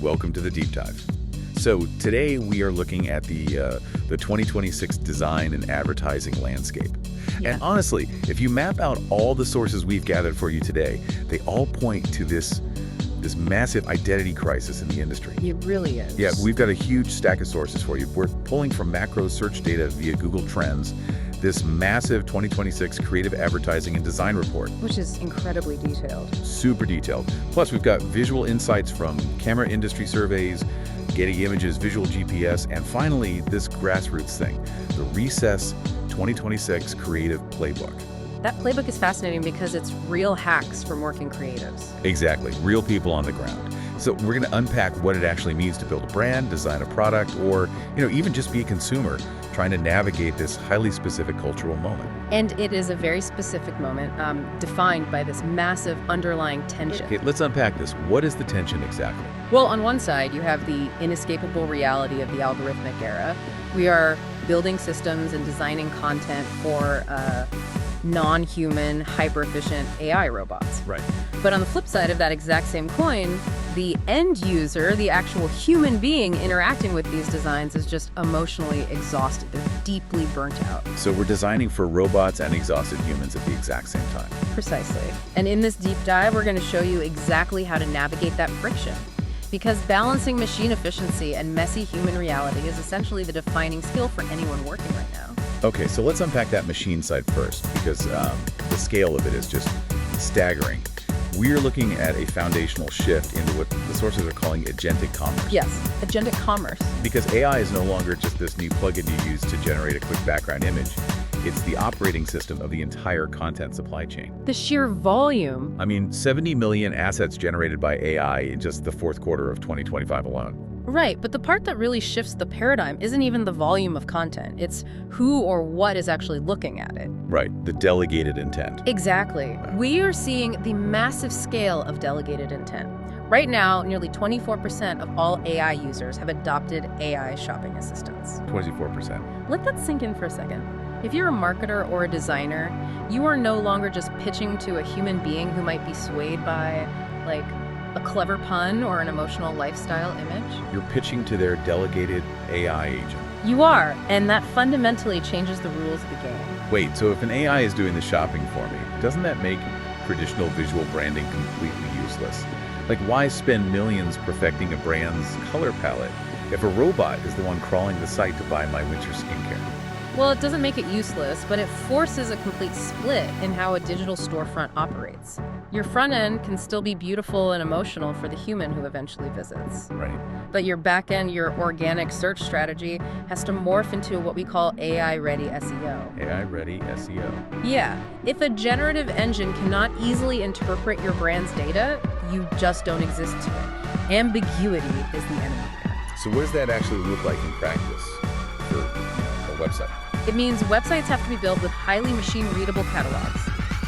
welcome to the Deep Dive. So today we are looking at the 2026 design and advertising landscape. Yeah. And honestly, if you map out all the sources we've gathered for you today, they all point to this massive identity crisis in the industry. It really is. Yeah, we've got a huge stack of sources for you. We're pulling from macro search data via Google Trends, this massive 2026 creative advertising and design report. Which is incredibly detailed. Super detailed. Plus, we've got visual insights from camera industry surveys, Getty Images, Visual GPS, and finally, this grassroots thing, the Recess 2026 Creative Playbook. That playbook is fascinating because it's real hacks from working creatives. Exactly, real people on the ground. So we're going to unpack what it actually means to build a brand, design a product, or even just be a consumer trying to navigate this highly specific cultural moment. And it is a very specific moment defined by this massive underlying tension. Okay, let's unpack this. What is the tension exactly? Well, on one side, you have the inescapable reality of the algorithmic era. We are building systems and designing content for non-human, hyper-efficient AI robots. Right. But on the flip side of that exact same coin, the end user, the actual human being interacting with these designs, is just emotionally exhausted. They're deeply burnt out. So we're designing for robots and exhausted humans at the exact same time. Precisely. And in this deep dive, we're going to show you exactly how to navigate that friction. Because balancing machine efficiency and messy human reality is essentially the defining skill for anyone working right now. Okay, so let's unpack that machine side first, because the scale of it is just staggering. We're looking at a foundational shift into what the sources are calling agentic commerce. Yes, agentic commerce. Because AI is no longer just this new plugin you use to generate a quick background image. It's the operating system of the entire content supply chain. The sheer volume. I mean, 70 million assets generated by AI in just the fourth quarter of 2025 alone. Right, but the part that really shifts the paradigm isn't even the volume of content. It's who or what is actually looking at it. Right, the delegated intent. Exactly. We are seeing the massive scale of delegated intent. Right now, nearly 24% of all AI users have adopted AI shopping assistants. 24%. Let that sink in for a second. If you're a marketer or a designer, you are no longer just pitching to a human being who might be swayed by, like, a clever pun or an emotional lifestyle image. You're pitching to their delegated AI agent. You are, and that fundamentally changes the rules of the game. Wait, so if an AI is doing the shopping for me, doesn't that make traditional visual branding completely useless? Like, why spend millions perfecting a brand's color palette if a robot is the one crawling the site to buy my winter skincare? Well, it doesn't make it useless, but it forces a complete split in how a digital storefront operates. Your front end can still be beautiful and emotional for the human who eventually visits. Right. But your back end, your organic search strategy, has to morph into what we call AI-ready SEO. AI-ready SEO. Yeah. If a generative engine cannot easily interpret your brand's data, you just don't exist to it. Ambiguity is the enemy here. So what does that actually look like in practice for a website? It means websites have to be built with highly machine-readable catalogs,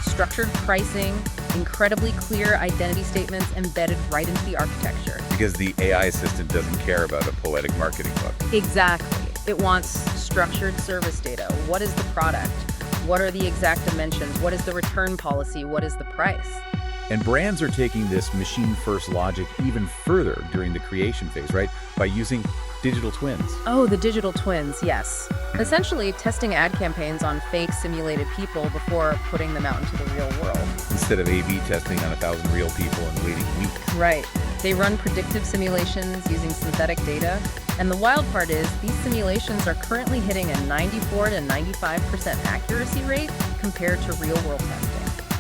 structured pricing, incredibly clear identity statements embedded right into the architecture. Because the AI assistant doesn't care about a poetic marketing book. Exactly. It wants structured service data. What is the product? What are the exact dimensions? What is the return policy? What is the price? And brands are taking this machine-first logic even further during the creation phase, right? By using digital twins. Oh, the digital twins, yes. Essentially, testing ad campaigns on fake simulated people before putting them out into the real world. Instead of A/B testing on 1,000 real people and waiting weeks. Right. They run predictive simulations using synthetic data. And the wild part is, these simulations are currently hitting a 94 to 95% accuracy rate compared to real-world testing.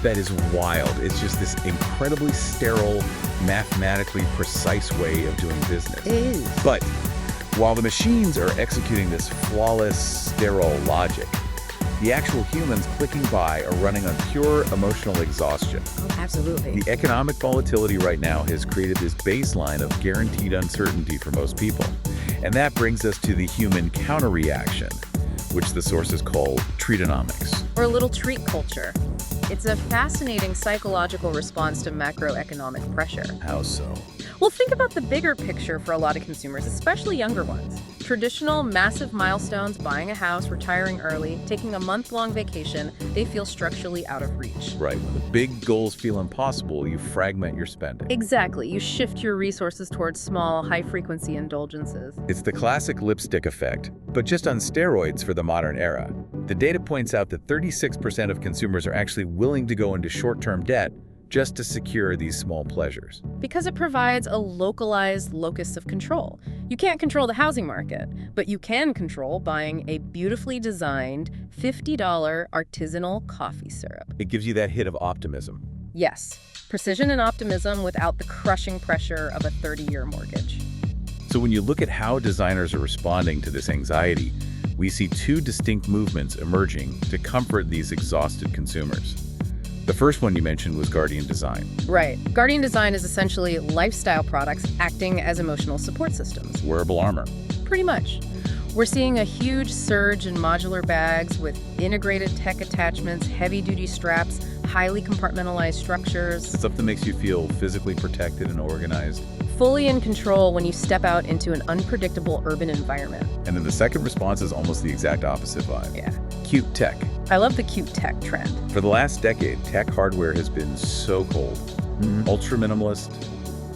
That is wild. It's just this incredibly sterile, mathematically precise way of doing business. It is. But while the machines are executing this flawless, sterile logic, the actual humans clicking by are running on pure emotional exhaustion. Oh, absolutely. The economic volatility right now has created this baseline of guaranteed uncertainty for most people. And that brings us to the human counter-reaction, which the sources call treatonomics. Or a little treat culture. It's a fascinating psychological response to macroeconomic pressure. How so? Well, think about the bigger picture for a lot of consumers, especially younger ones. Traditional, massive milestones, buying a house, retiring early, taking a month-long vacation, they feel structurally out of reach. Right, when the big goals feel impossible, you fragment your spending. Exactly. You shift your resources towards small, high-frequency indulgences. It's the classic lipstick effect, but just on steroids for the modern era. The data points out that 36% of consumers are actually willing to go into short-term debt just to secure these small pleasures. Because it provides a localized locus of control. You can't control the housing market, but you can control buying a beautifully designed $50 artisanal coffee syrup. It gives you that hit of optimism. Yes, precision and optimism without the crushing pressure of a 30-year mortgage. So when you look at how designers are responding to this anxiety, we see two distinct movements emerging to comfort these exhausted consumers. The first one you mentioned was Guardian Design. Right. Guardian Design is essentially lifestyle products acting as emotional support systems. Wearable armor. Pretty much. We're seeing a huge surge in modular bags with integrated tech attachments, heavy-duty straps, highly compartmentalized structures. Stuff that makes you feel physically protected and organized. Fully in control when you step out into an unpredictable urban environment. And then the second response is almost the exact opposite vibe. Yeah. Cute tech. I love the cute tech trend. For the last decade, tech hardware has been so cold. Ultra minimalist,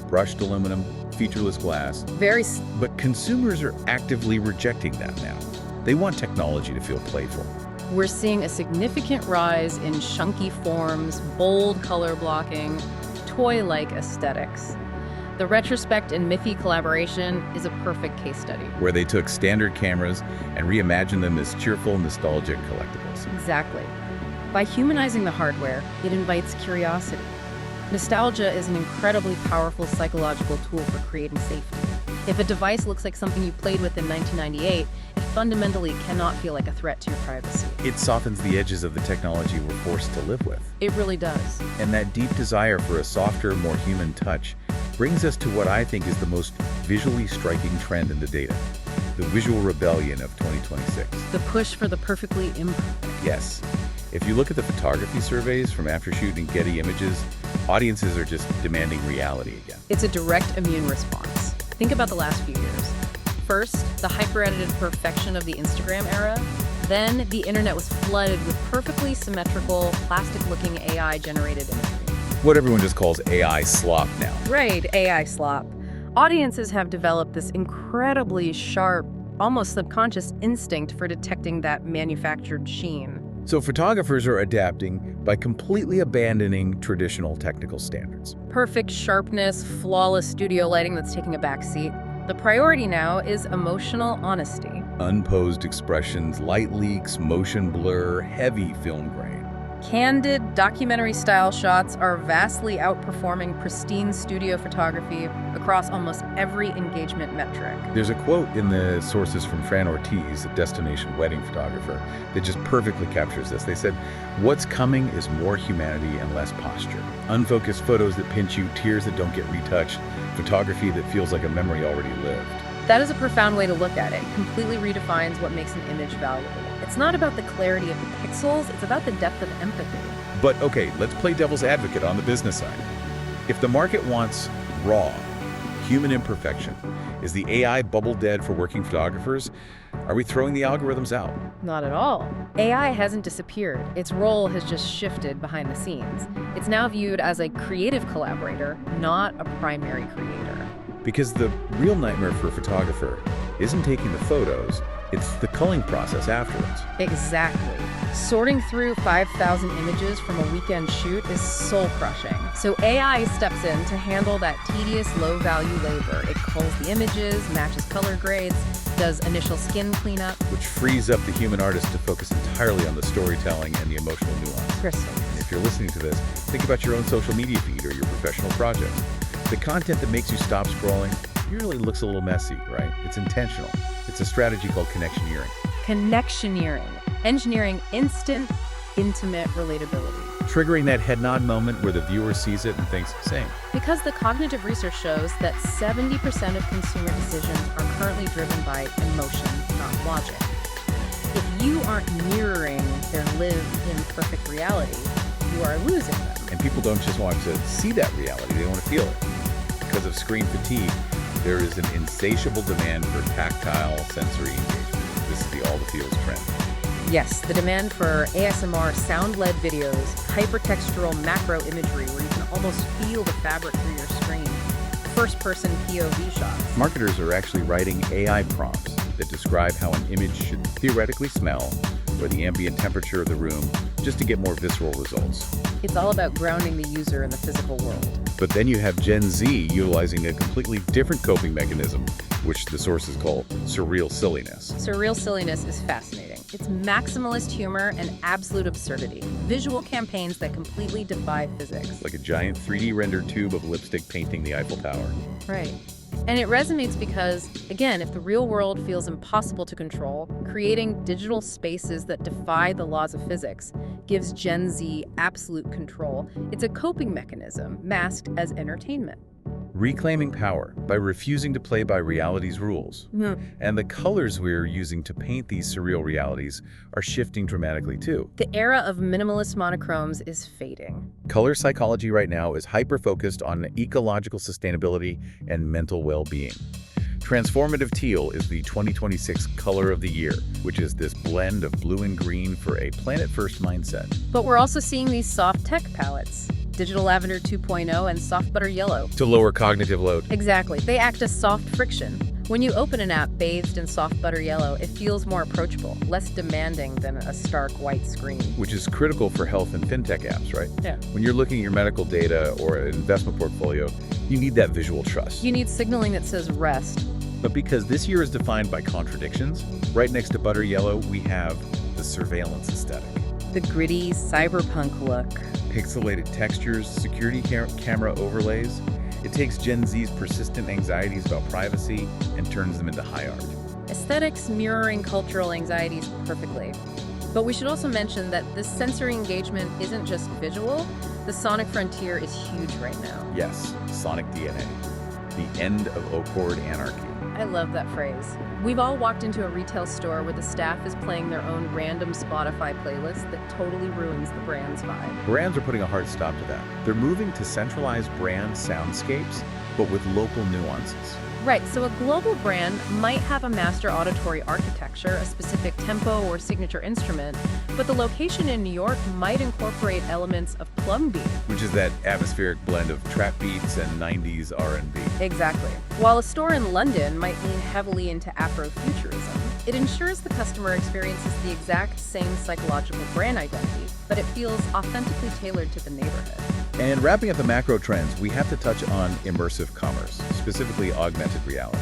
brushed aluminum, featureless glass. But consumers are actively rejecting that now. They want technology to feel playful. We're seeing a significant rise in chunky forms, bold color blocking, toy-like aesthetics. The Retrospect and Miffy collaboration is a perfect case study. Where they took standard cameras and reimagined them as cheerful, nostalgic collectibles. Exactly. By humanizing the hardware, it invites curiosity. Nostalgia is an incredibly powerful psychological tool for creating safety. If a device looks like something you played with in 1998, it fundamentally cannot feel like a threat to your privacy. It softens the edges of the technology we're forced to live with. It really does. And that deep desire for a softer, more human touch brings us to what I think is the most visually striking trend in the data, the visual rebellion of 2026. The push for the perfectly imperfect. Yes. If you look at the photography surveys from Aftershoot and Getty Images, audiences are just demanding reality again. It's a direct immune response. Think about the last few years. First, the hyper-edited perfection of the Instagram era. Then, the internet was flooded with perfectly symmetrical, plastic-looking AI-generated imagery. What everyone just calls AI slop now. Right, AI slop. Audiences have developed this incredibly sharp, almost subconscious instinct for detecting that manufactured sheen. So photographers are adapting by completely abandoning traditional technical standards. Perfect sharpness, flawless studio lighting that's taking a back seat. The priority now is emotional honesty. Unposed expressions, light leaks, motion blur, heavy film grain. Candid, documentary-style shots are vastly outperforming pristine studio photography across almost every engagement metric. There's a quote in the sources from Fran Ortiz, a destination wedding photographer, that just perfectly captures this. They said, "What's coming is more humanity and less posture. Unfocused photos that pinch you, tears that don't get retouched, photography that feels like a memory already lived." That is a profound way to look at it. It completely redefines what makes an image valuable. It's not about the clarity of the pixels, it's about the depth of empathy. But okay, let's play devil's advocate on the business side. If the market wants raw, human imperfection, is the AI bubble dead for working photographers? Are we throwing the algorithms out? Not at all. AI hasn't disappeared. Its role has just shifted behind the scenes. It's now viewed as a creative collaborator, not a primary creator. Because the real nightmare for a photographer isn't taking the photos, it's the culling process afterwards. Exactly. Sorting through 5,000 images from a weekend shoot is soul-crushing. So AI steps in to handle that tedious, low-value labor. It culls the images, matches color grades, does initial skin cleanup. Which frees up the human artist to focus entirely on the storytelling and the emotional nuance. Crystal. And if you're listening to this, think about your own social media feed or your professional projects. The content that makes you stop scrolling usually looks a little messy, right? It's intentional. It's a strategy called connectioneering. Connectioneering. Engineering instant, intimate relatability. Triggering that head nod moment where the viewer sees it and thinks, same. Because the cognitive research shows that 70% of consumer decisions are currently driven by emotion, not logic. If you aren't mirroring their lived imperfect reality, you are losing them. And people don't just want to see that reality, they want to feel it. Because of screen fatigue, There is an insatiable demand for tactile sensory engagement. This is the all the feels trend. Yes, the demand for ASMR sound-led videos, hypertextural macro imagery where you can almost feel the fabric through your screen, first-person POV shots. Marketers are actually writing AI prompts that describe how an image should theoretically smell or the ambient temperature of the room just to get more visceral results. It's all about grounding the user in the physical world. But then you have Gen Z utilizing a completely different coping mechanism, which the sources call surreal silliness. Surreal silliness is fascinating. It's maximalist humor and absolute absurdity. Visual campaigns that completely defy physics. Like a giant 3D rendered tube of lipstick painting the Eiffel Tower. Right. And it resonates because, again, if the real world feels impossible to control, creating digital spaces that defy the laws of physics gives Gen Z absolute control. It's a coping mechanism masked as entertainment. Reclaiming power by refusing to play by reality's rules. And the colors we're using to paint these surreal realities are shifting dramatically too. The era of minimalist monochromes is fading. Color psychology right now is hyper-focused on ecological sustainability and mental well-being. Transformative teal is the 2026 color of the year, which is this blend of blue and green for a planet-first mindset. But we're also seeing these soft tech palettes. Digital Lavender 2.0 and Soft Butter Yellow. To lower cognitive load. Exactly. They act as soft friction. When you open an app bathed in Soft Butter Yellow, it feels more approachable, less demanding than a stark white screen. Which is critical for health and fintech apps, right? Yeah. When you're looking at your medical data or an investment portfolio, you need that visual trust. You need signaling that says rest. But because this year is defined by contradictions, right next to Butter Yellow, we have the surveillance aesthetic. The gritty cyberpunk look. Pixelated textures, security camera overlays. It takes Gen Z's persistent anxieties about privacy and turns them into high art. Aesthetics mirroring cultural anxieties perfectly. But we should also mention that this sensory engagement isn't just visual. The sonic frontier is huge right now. Yes, sonic DNA. The end of O-chord anarchy. I love that phrase. We've all walked into a retail store where the staff is playing their own random Spotify playlist that totally ruins the brand's vibe. Brands are putting a hard stop to that. They're moving to centralized brand soundscapes, but with local nuances. Right, so a global brand might have a master auditory architecture, a specific tempo or signature instrument, but the location in New York might incorporate elements of plum beat. Which is that atmospheric blend of trap beats and 90s R&B. Exactly. While a store in London might lean heavily into Afrofuturism, it ensures the customer experiences the exact same psychological brand identity, but it feels authentically tailored to the neighborhood. And wrapping up the macro trends, we have to touch on immersive commerce, specifically augmented reality.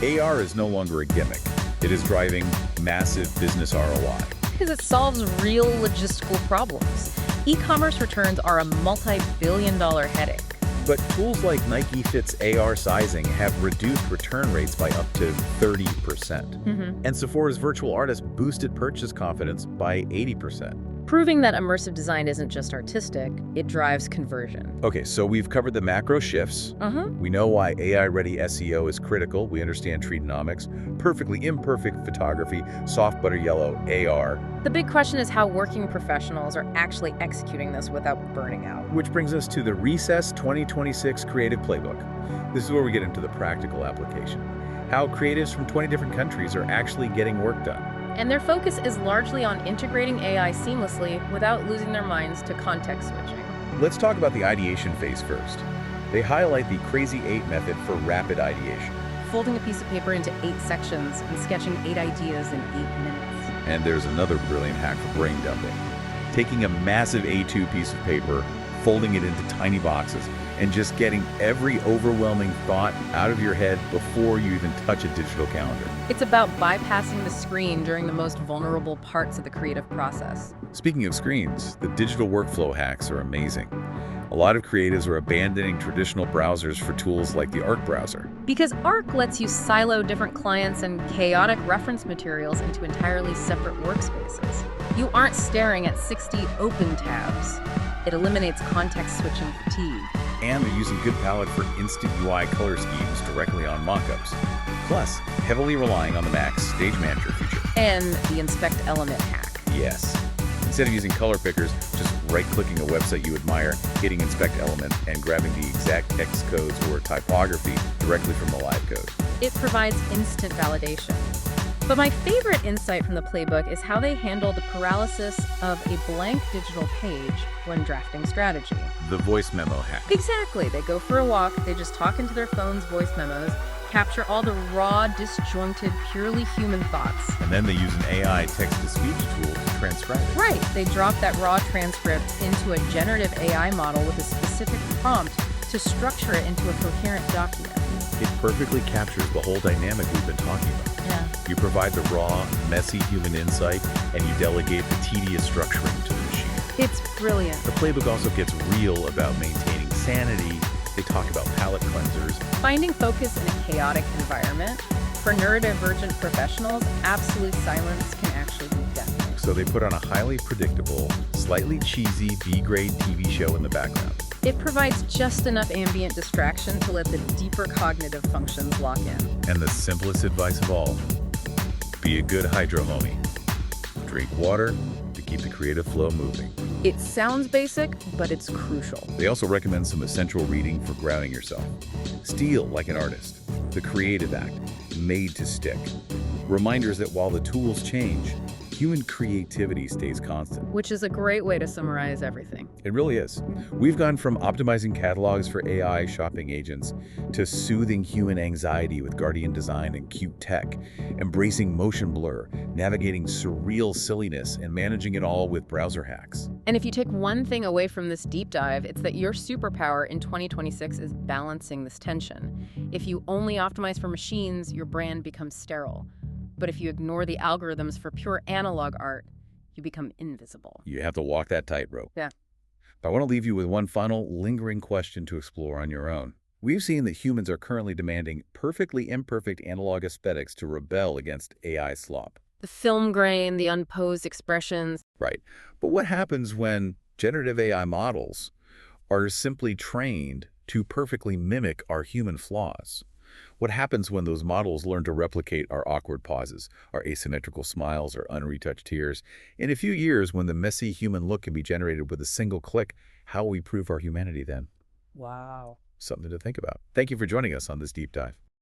AR is no longer a gimmick. It is driving massive business ROI. Because it solves real logistical problems. E-commerce returns are a multi-billion-dollar headache. But tools like Nike Fit's AR sizing have reduced return rates by up to 30%. And Sephora's virtual artist boosted purchase confidence by 80%. Proving that immersive design isn't just artistic, it drives conversion. Okay, so we've covered the macro shifts. We know why AI-ready SEO is critical. We understand treatonomics, perfectly imperfect photography, soft butter yellow, AR. The big question is how working professionals are actually executing this without burning out. Which brings us to the Recess 2026 Creative Playbook. This is where we get into the practical application. How creatives from 20 different countries are actually getting work done. And their focus is largely on integrating AI seamlessly without losing their minds to context switching. Let's talk about the ideation phase first. They highlight the Crazy 8 method for rapid ideation. Folding a piece of paper into 8 sections and sketching 8 ideas in 8 minutes. And there's another brilliant hack for brain dumping. Taking a massive A2 piece of paper, folding it into tiny boxes, and just getting every overwhelming thought out of your head before you even touch a digital calendar. It's about bypassing the screen during the most vulnerable parts of the creative process. Speaking of screens, the digital workflow hacks are amazing. A lot of creatives are abandoning traditional browsers for tools like the Arc browser. Because Arc lets you silo different clients and chaotic reference materials into entirely separate workspaces. You aren't staring at 60 open tabs. It eliminates context switching fatigue. And they're using good palette for instant UI color schemes directly on mockups. Plus, heavily relying on the Mac's Stage Manager feature. And the Inspect Element hack. Yes. Instead of using color pickers, just right-clicking a website you admire, hitting Inspect Element, and grabbing the exact text codes or typography directly from the live code. It provides instant validation. But my favorite insight from the playbook is how they handle the paralysis of a blank digital page when drafting strategy. The voice memo hack. Exactly. They go for a walk, they just talk into their phone's voice memos, capture all the raw, disjointed, purely human thoughts. And then they use an AI text-to-speech tool to transcribe it. Right. They drop that raw transcript into a generative AI model with a specific prompt to structure it into a coherent document. It perfectly captures the whole dynamic we've been talking about. Yeah. You provide the raw, messy human insight, and you delegate the tedious structuring to the machine. It's brilliant. The playbook also gets real about maintaining sanity. They talk about palate cleansers. Finding focus in a chaotic environment, for neurodivergent professionals, absolute silence can actually be deafening. So they put on a highly predictable, slightly cheesy B-grade TV show in the background. It provides just enough ambient distraction to let the deeper cognitive functions lock in. And the simplest advice of all, be a good hydro homie. Drink water to keep the creative flow moving. It sounds basic, but it's crucial. They also recommend some essential reading for grounding yourself. Steal like an artist. The Creative Act, made to stick. Reminders that while the tools change, human creativity stays constant. Which is a great way to summarize everything. It really is. We've gone from optimizing catalogs for AI shopping agents to soothing human anxiety with Guardian design and cute tech, embracing motion blur, navigating surreal silliness, and managing it all with browser hacks. And if you take one thing away from this deep dive, it's that your superpower in 2026 is balancing this tension. If you only optimize for machines, your brand becomes sterile. But if you ignore the algorithms for pure analog art, you become invisible. You have to walk that tightrope. Yeah. But I want to leave you with one final lingering question to explore on your own. We've seen that humans are currently demanding perfectly imperfect analog aesthetics to rebel against AI slop. The film grain, the unposed expressions. Right. But what happens when generative AI models are simply trained to perfectly mimic our human flaws? What happens when those models learn to replicate our awkward pauses, our asymmetrical smiles, our unretouched tears? In a few years, when the messy human look can be generated with a single click, how will we prove our humanity then? Wow. Something to think about. Thank you for joining us on this deep dive.